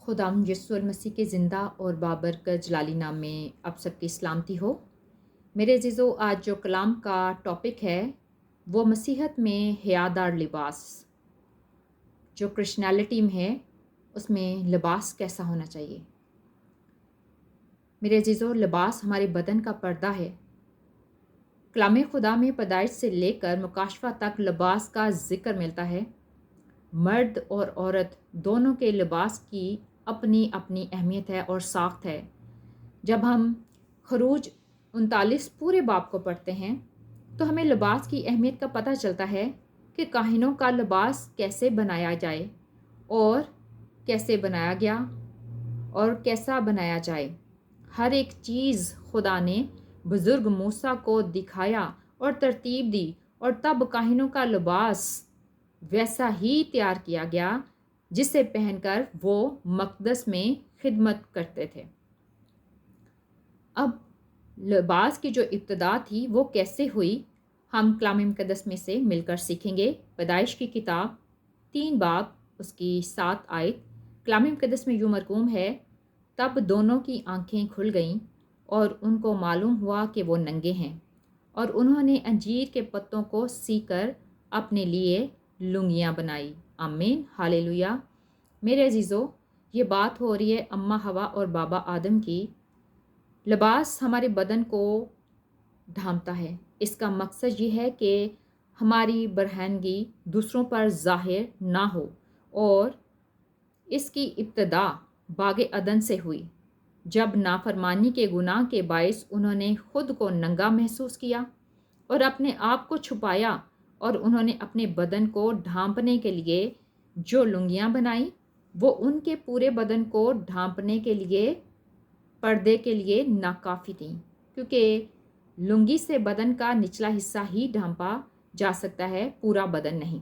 खुदाम यस्सु मसीह के ज़िंदा और बाबरकत जलाली नाम में आप सबकी सलामती हो। मेरे अज़ीज़ों, आज जो कलाम का टॉपिक है वो मसीहत में हयादार लिबास। जो क्रिश्चियनिटी में है उसमें लिबास कैसा होना चाहिए। मेरे अज़ीज़ों, लिबास हमारे बदन का पर्दा है। कलाम खुदा में पैदाइश से लेकर मुकाशफा तक लिबास का जिक्र मिलता है। मर्द और औरत दोनों के लिबास की अपनी अपनी अहमियत है और साख्त है। जब हम खरूज 39 पूरे बाब को पढ़ते हैं तो हमें लिबास की अहमियत का पता चलता है कि काहिनों का लिबास कैसे बनाया जाए और कैसे बनाया गया और कैसा बनाया जाए। हर एक चीज़ खुदा ने बुज़ुर्ग मूसा को दिखाया और तरतीब दी, और तब काहिनों का लिबास वैसा ही तैयार किया गया जिसे पहनकर वो मक़दस में खिदमत करते थे। अब लिबास की जो इब्तिदा थी वो कैसे हुई, हम कलाम मुक़द्दस में से मिलकर सीखेंगे। पैदाइश की किताब 3 बाब उसकी 7 आयत। कलाम मुक़द्दस में यूँ मरकूम है, तब दोनों की आंखें खुल गईं और उनको मालूम हुआ कि वो नंगे हैं, और उन्होंने अंजीर के पत्तों को सीकर अपने लिए लुंगियाँ बनाई। आमीन, हालेलुया। मेरे अजीज़ों, ये बात हो रही है अम्मा हवा और बाबा आदम की। लिबास हमारे बदन को ढांपता है। इसका मकसद ये है कि हमारी बरहनगी दूसरों पर ज़ाहिर ना हो, और इसकी इब्तिदा बागे अदन से हुई, जब नाफरमानी के गुनाह के बायस उन्होंने खुद को नंगा महसूस किया और अपने आप को छुपाया, और उन्होंने अपने बदन को ढांपने के लिए जो लुंगियाँ बनाई वो उनके पूरे बदन को ढांपने के लिए, पर्दे के लिए नाकाफ़ी थी, क्योंकि लुंगी से बदन का निचला हिस्सा ही ढांपा जा सकता है, पूरा बदन नहीं।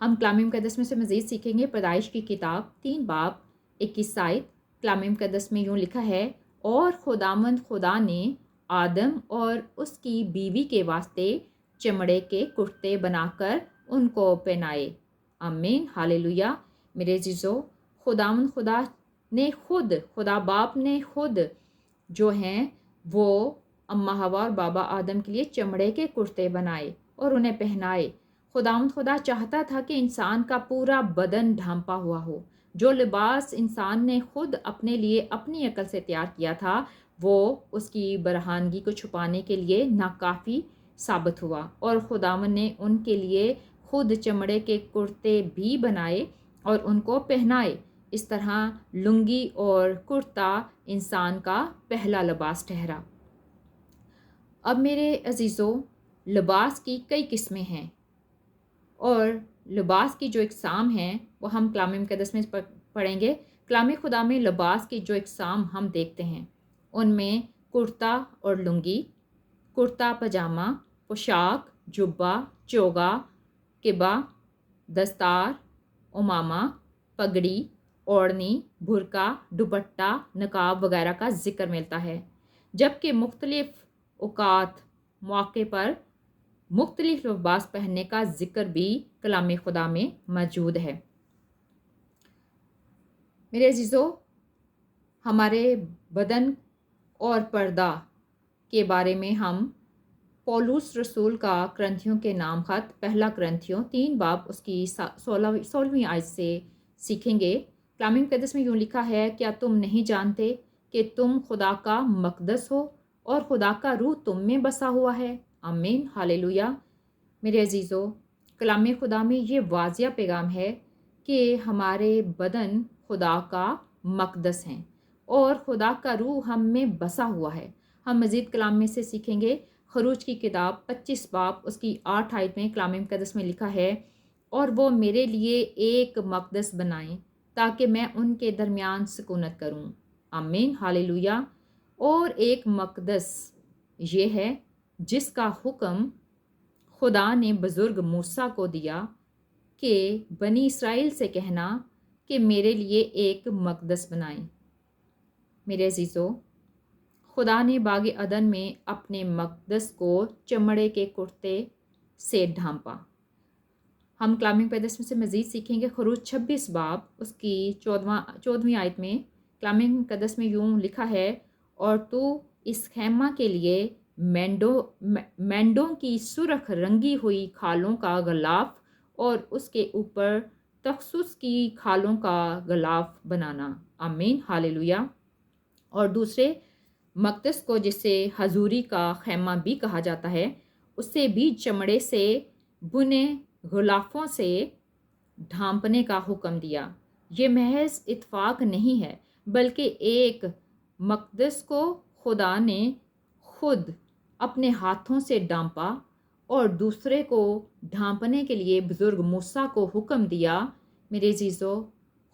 हम कलाम मुक़द्दस में से मज़ीद सीखेंगे। पैदाइश की किताब 3 बाब 21 आयत। कलाम मुक़द्दस में यूँ लिखा है, और खुदावंद खुदा ने आदम और उसकी बीवी के वास्ते चमड़े के कुर्ते बनाकर उनको पहनाए। आमीन, हालेलुया। मेरे अज़ीज़ों, खुदावंद खुदा ने खुद, खुदा बाप ने खुद जो हैं वो अम्मा हवा और बाबा आदम के लिए चमड़े के कुर्ते बनाए और उन्हें पहनाए। खुदावंद खुदा चाहता था कि इंसान का पूरा बदन ढांपा हुआ हो। जो लिबास इंसान ने खुद अपने लिए अपनी अकल से तैयार किया था वो उसकी बरहानगी को छुपाने के लिए नाकाफ़ी साबित हुआ, और खुदावंद ने उनके लिए खुद चमड़े के कुर्ते भी बनाए और उनको पहनाए। इस तरह लुंगी और कुर्ता इंसान का पहला लिबास ठहरा। अब मेरे अजीज़ों, लिबास की कई किस्में हैं, और लिबास की जो इक़साम हैं वो हम कलाम मुक़द्दस में पढ़ेंगे। कलाम खुदा में लिबास की जो इक़साम हम देखते हैं उनमें कुर्ता और लुंगी, कुर्ता पजामा, पोशाक, जुब्बा, चोगा, किबा, दस्तार, उमामा, पगड़ी, ओढ़नी, बुर्का, दुपट्टा, नकाब वगैरह का ज़िक्र मिलता है। जबकि मुख्तलिफ़ औक़ात मौके पर मुख्तलिफ लिबास पहनने का ज़िक्र भी कलाम खुदा में मौजूद है। मेरे अज़ीज़ों, हमारे बदन और पर्दा के बारे में हम पौलुस रसूल का करंथियों के नाम ख़त पहला करंथियों 3 बाब उसकी 16वीं आयत से सीखेंगे। कलाम मुक़द्दस में यूँ लिखा है, क्या तुम नहीं जानते कि तुम खुदा का मक़दस हो और खुदा का रूह तुम में बसा हुआ है। आमीन, हालेलुया। मेरे अज़ीज़ों, कलाम खुदा में ये वाज़िया पैगाम है कि हमारे बदन खुदा का मक़दस हैं और खुदा का रूह हम में बसा हुआ है। हम मज़ीद कलाम में से सीखेंगे। खरूज की किताब 25 बाब उसकी 8 आयत में कलाम मुक़द्दस में लिखा है, और वो मेरे लिए एक मक़दस बनाएं ताकि मैं उनके दरमियान सुकूनत करूं। आमीन, हालेलुया। और एक मक़दस ये है जिसका हुक्म खुदा ने बुज़ुर्ग मूसा को दिया कि बनी इसराइल से कहना कि मेरे लिए एक मक़दस बनाएं। मेरे अज़ीज़ों, खुदा ने बागे अदन में अपने मक़दस को चमड़े के कुर्ते से ढांपा। ہم کلام مقدس میں سے مزید سیکھیں گے خروج 26 باب اس کی 14ویں آیت میں کلام مقدس میں یوں لکھا ہے، اور تو اس خیمہ کے لیے مینڈوں کی سرخ رنگی ہوئی کھالوں کا غلاف اور اس کے اوپر تخصص کی کھالوں کا غلاف بنانا۔ آمین، ہاللویہ۔ اور دوسرے مقدس کو، جسے حضوری کا خیمہ بھی کہا جاتا ہے، اسے بھی چمڑے سے بنے غلافوں سے ڈھانپنے کا حکم دیا۔ یہ محض اتفاق نہیں ہے، بلکہ ایک مقدس کو خدا نے خود اپنے ہاتھوں سے ڈھانپا اور دوسرے کو ڈھانپنے کے لیے بزرگ موسیٰ کو حکم دیا۔ میرے عزیزو،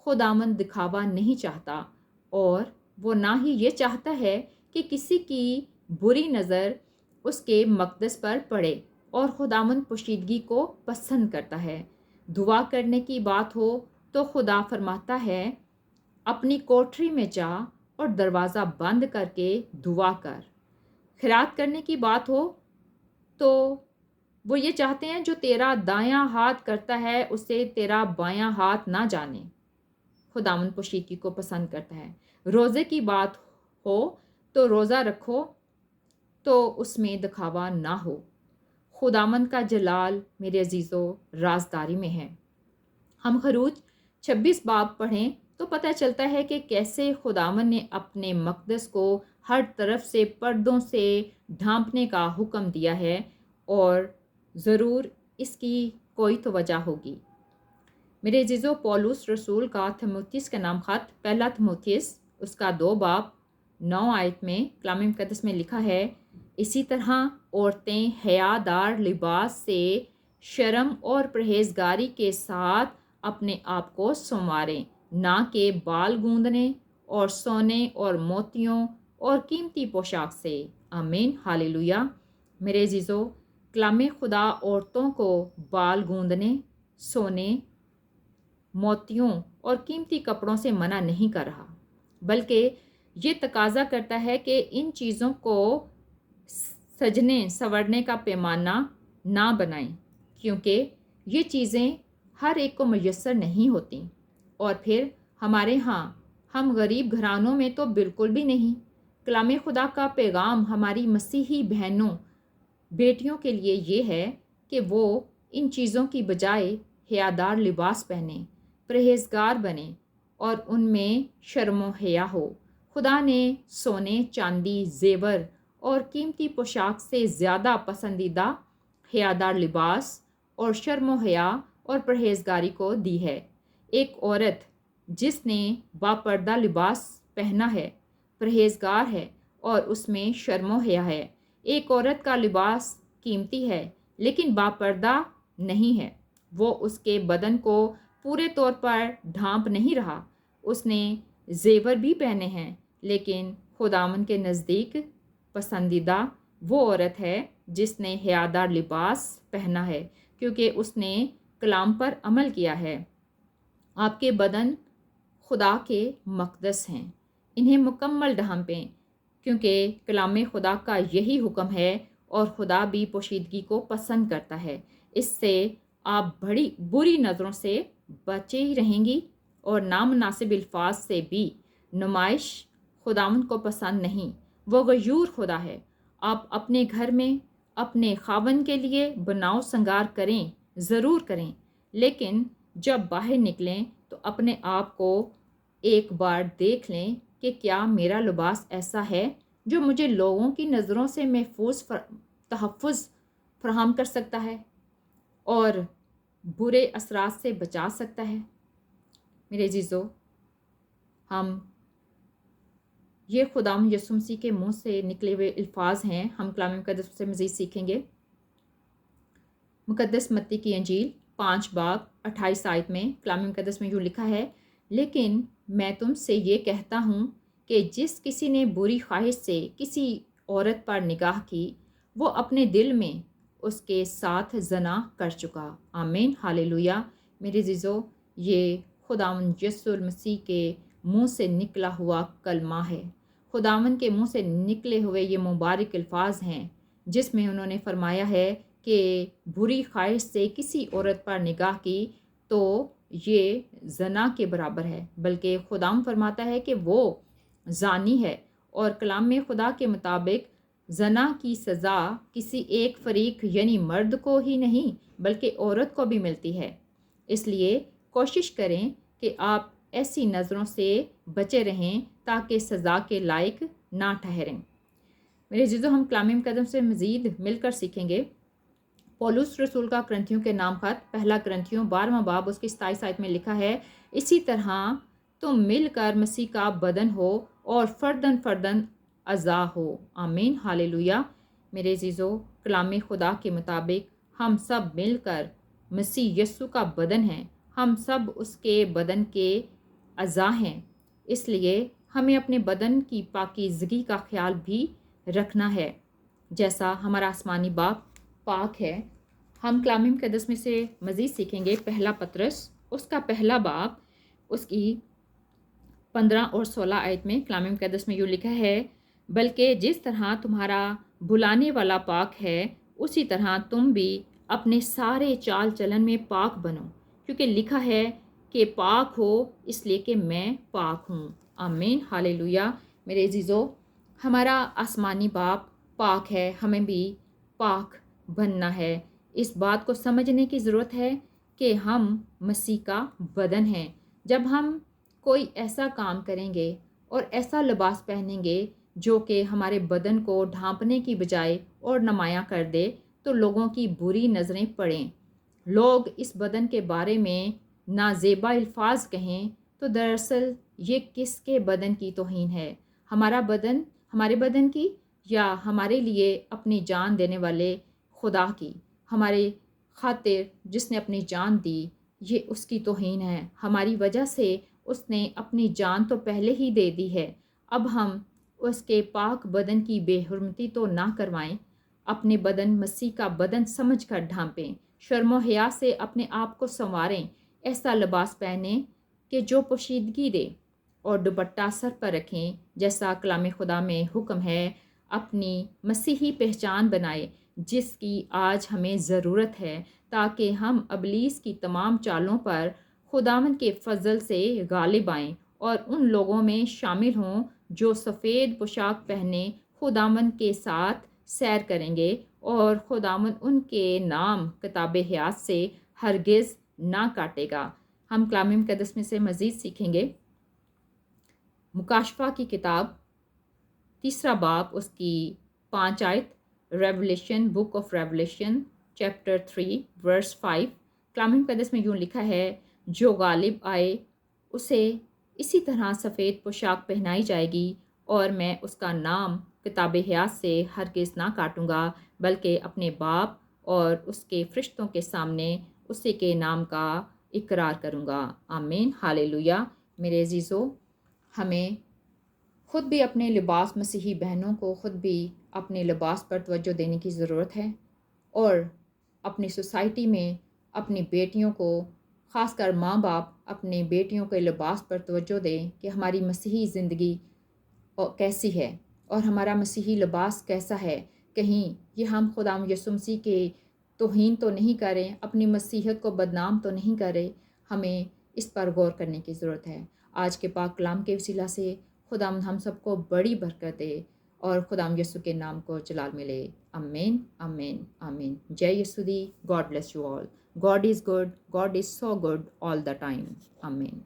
خداوند دکھاوا نہیں چاہتا، اور وہ نہ ہی یہ چاہتا ہے کہ کسی کی بری نظر اس کے مقدس پر پڑے، اور خداوند پوشیدگی کو پسند کرتا ہے۔ دعا کرنے کی بات ہو تو خدا فرماتا ہے، اپنی کوٹری میں جا اور دروازہ بند کر کے دعا کر۔ خیرات کرنے کی بات ہو تو وہ یہ چاہتے ہیں، جو تیرا دایاں ہاتھ کرتا ہے اسے تیرا بایاں ہاتھ نہ جانے۔ خداوند پوشیدگی کو پسند کرتا ہے۔ روزے کی بات ہو تو روزہ رکھو تو اس میں دکھاوا نہ ہو۔ خداوند کا جلال میرے عزیزو رازداری میں ہے۔ ہم خروج 26 باب پڑھیں تو پتہ چلتا ہے کہ کیسے خداوند نے اپنے مقدس کو ہر طرف سے پردوں سے ڈھانپنے کا حکم دیا ہے، اور ضرور اس کی کوئی تو وجہ ہوگی۔ میرے عزیزو، پولس رسول کا تھموتھیس کا نام خط، پہلا تھموتھیس اس کا 2 باب 9 آیت میں کلام مقدس میں لکھا ہے، اسی طرح عورتیں حیا دار لباس سے شرم اور پرہیزگاری کے ساتھ اپنے آپ کو سنواریں، نہ کہ بال گوندنے اور سونے اور موتیوں اور قیمتی پوشاک سے۔ آمین، ہاللویہ۔ میرے عزیزو، کلام خدا عورتوں کو بال گوندنے، سونے، موتیوں اور قیمتی کپڑوں سے منع نہیں کر رہا، بلکہ یہ تقاضا کرتا ہے کہ ان چیزوں کو سجنے سنورنے کا پیمانہ نہ بنائیں، کیونکہ یہ چیزیں ہر ایک کو میسر نہیں ہوتیں، اور پھر ہمارے ہاں ہم غریب گھرانوں میں تو بالکل بھی نہیں۔ کلام خدا کا پیغام ہماری مسیحی بہنوں بیٹیوں کے لیے یہ ہے کہ وہ ان چیزوں کی بجائے حیادار لباس پہنیں، پرہیزگار بنیں، اور ان میں شرم و حیا ہو۔ خدا نے سونے، چاندی، زیور اور قیمتی پوشاک سے زیادہ پسندیدہ حیادار لباس اور شرم و حیا اور پرہیزگاری کو دی ہے۔ ایک عورت جس نے باپردہ لباس پہنا ہے، پرہیزگار ہے اور اس میں شرم و حیا ہے۔ ایک عورت کا لباس قیمتی ہے لیکن باپردہ نہیں ہے، وہ اس کے بدن کو پورے طور پر ڈھانپ نہیں رہا۔ اس نے زیور بھی پہنے ہیں، لیکن خداوند کے نزدیک پسندیدہ وہ عورت ہے جس نے حیادار لباس پہنا ہے، کیونکہ اس نے کلام پر عمل کیا ہے۔ آپ کے بدن خدا کے مقدس ہیں، انہیں مکمل ڈھانپیں، کیونکہ کلام خدا کا یہی حکم ہے، اور خدا بھی پوشیدگی کو پسند کرتا ہے۔ اس سے آپ بری نظروں سے بچے ہی رہیں گی، اور نامناسب الفاظ سے بھی۔ نمائش خداوند کو پسند نہیں، وہ غیور خدا ہے۔ آپ اپنے گھر میں اپنے خاوند کے لیے بناؤ سنگار کریں، ضرور کریں، لیکن جب باہر نکلیں تو اپنے آپ کو ایک بار دیکھ لیں کہ کیا میرا لباس ایسا ہے جو مجھے لوگوں کی نظروں سے تحفظ فراہم کر سکتا ہے اور برے اثرات سے بچا سکتا ہے۔ میرے عزیزو، ہم یہ خداوند یسوع مسیح کے منہ سے نکلے ہوئے الفاظ ہیں، ہم کلام مقدس سے مزید سیکھیں گے۔ مقدس متی کی انجیل 5 باب 28 آیت میں کلام مقدس میں یوں لکھا ہے، لیکن میں تم سے یہ کہتا ہوں کہ جس کسی نے بری خواہش سے کسی عورت پر نگاہ کی، وہ اپنے دل میں اس کے ساتھ زنا کر چکا۔ آمین، ہاللویہ۔ میرے عزیزو، یہ خداوند یسوع مسیح کے منہ سے نکلا ہوا کلمہ ہے، خداوند کے منہ سے نکلے ہوئے یہ مبارک الفاظ ہیں، جس میں انہوں نے فرمایا ہے کہ बुरी ख्वाहिश से किसी औरत पर निगाह की तो ये जना के बराबर है, बल्कि खुदाम फरमाता है कि वो जानी है। और कलाम में खुदा के मुताबिक जना की सज़ा किसी एक फरीक यानी मर्द को ही नहीं बल्कि औरत को भी मिलती है। इसलिए कोशिश करें कि आप ऐसी नज़रों से बचे रहें ताकि सज़ा के लायक ना ठहरें। मेरे अज़ीज़ों, हम कलाम मुक़द्दस से मज़ीद मिलकर सीखेंगे। पौलुस रसूल का करंथियों के नाम खत, पहला करंथियों 12वां बाब उसकी 27 आयत में लिखा है, इसी तरह तुम मिलकर मसीह का बदन हो और फर्दन फर्दन अज़ा हो। आमीन, हालेलुया। मेरे अज़ीज़ों, कलाम खुदा के मुताबिक हम सब मिलकर मसीह यस्सु का बदन हैं। हम सब उसके बदन के अज़ा हैं। इसलिए हमें अपने बदन की पाकीज़गी का ख्याल भी रखना है, जैसा हमारा आसमानी बाप पाक है। हम कलाम मुक़द्दस में से मज़ीद सीखेंगे। पहला पतरस उसका पहला बाब उसकी 15 और 16 आयत में कलाम मुक़द्दस में यूँ लिखा है, बल्कि जिस तरह तुम्हारा बुलाने वाला पाक है उसी तरह तुम भी अपने सारे चाल चलन में पाक बनो, क्योंकि लिखा है कि पाक हो इसलिए कि मैं पाक हूँ। आमीन, हालेलुया। मेरे अज़ीज़ों, हमारा आसमानी बाप पाक है, हमें भी पाक बनना है। इस बात को समझने की ज़रूरत है कि हम मसीह का बदन हैं। जब हम कोई ऐसा काम करेंगे और ऐसा लिबास पहनेंगे जो कि हमारे बदन को ढांपने की बजाय और नुमायाँ कर दे, तो लोगों की बुरी नज़रें पड़ें। लोग इस बदन के बारे में नाजेबा अल्फाज कहें तो दरअसल ये किसके बदन की तौहीन है? हमारा बदन, हमारे बदन की, या हमारे लिए अपनी जान देने वाले खुदा की? हमारे खातिर जिसने अपनी जान दी, ये उसकी तौहीन है। हमारी वजह से उसने अपनी जान तो पहले ही दे दी है, अब हम उसके पाक बदन की बेहुरमती तो ना करवाएं। अपने बदन मसीह का बदन समझ कर ढांपें। शर्म हया से अपने आप को संवारें। ऐसा लिबास पहने कि जो पोशीदगी दे, और दुपट्टा सर पर रखें जैसा कलाम खुदा में हुक्म है। अपनी मसीही पहचान बनाए जिसकी आज हमें ज़रूरत है, ताकि हम अबलीस की तमाम चालों पर खुदावंद के फजल से गालिब आएँ और उन लोगों में शामिल हों जो सफ़ेद पोशाक पहने खुदावंद के साथ सैर करेंगे, और खुदावंद उनके नाम किताब हयात से हरगिज़ ना काटेगा। हम कलाम मुक़द्दस में से मज़ीद सीखेंगे। मुकाशफा की किताब, तीसरा बाब उसकी 5 आयत, revelation, book of revelation chapter 3 verse 5, कलाम मुक़द्दस में यूँ लिखा है, जो गालिब आए उसे इसी तरह सफ़ेद पोशाक पहनाई जाएगी और मैं उसका नाम किताब हयात से हरगिज़ ना काटूँगा, बल्कि अपने बाप और उसके फरिश्तों के सामने उसी के नाम का इकरार करूँगा। आमीन, हालेलुया। मेरे अज़ीज़ों, हमें ख़ुद भी अपने लिबास, मसीही बहनों को ख़ुद भी अपने लिबास पर तवज्जो देने की ज़रूरत है, और अपनी सोसाइटी में अपनी बेटियों को, ख़ासकर माँ बाप अपने बेटियों के लिबास पर तवज्जो दें कि हमारी मसीही ज़िंदगी कैसी है और हमारा मसीही लिबास कैसा है। कहीं ये हम खुदा यीशु मसीह के तौहीन तो नहीं करें, अपनी मसीहत को बदनाम तो नहीं करें। हमें इस पर गौर करने की ज़रूरत है। आज के पाक कलाम के वसीला से खुदा हम सबको बड़ी बरकत दे और खुदा यीशु के नाम को जलाल मिले। आमीन, आमीन, आमीन। जय यीशु दी। God bless you all. God is good, God is so good all the time. आमीन।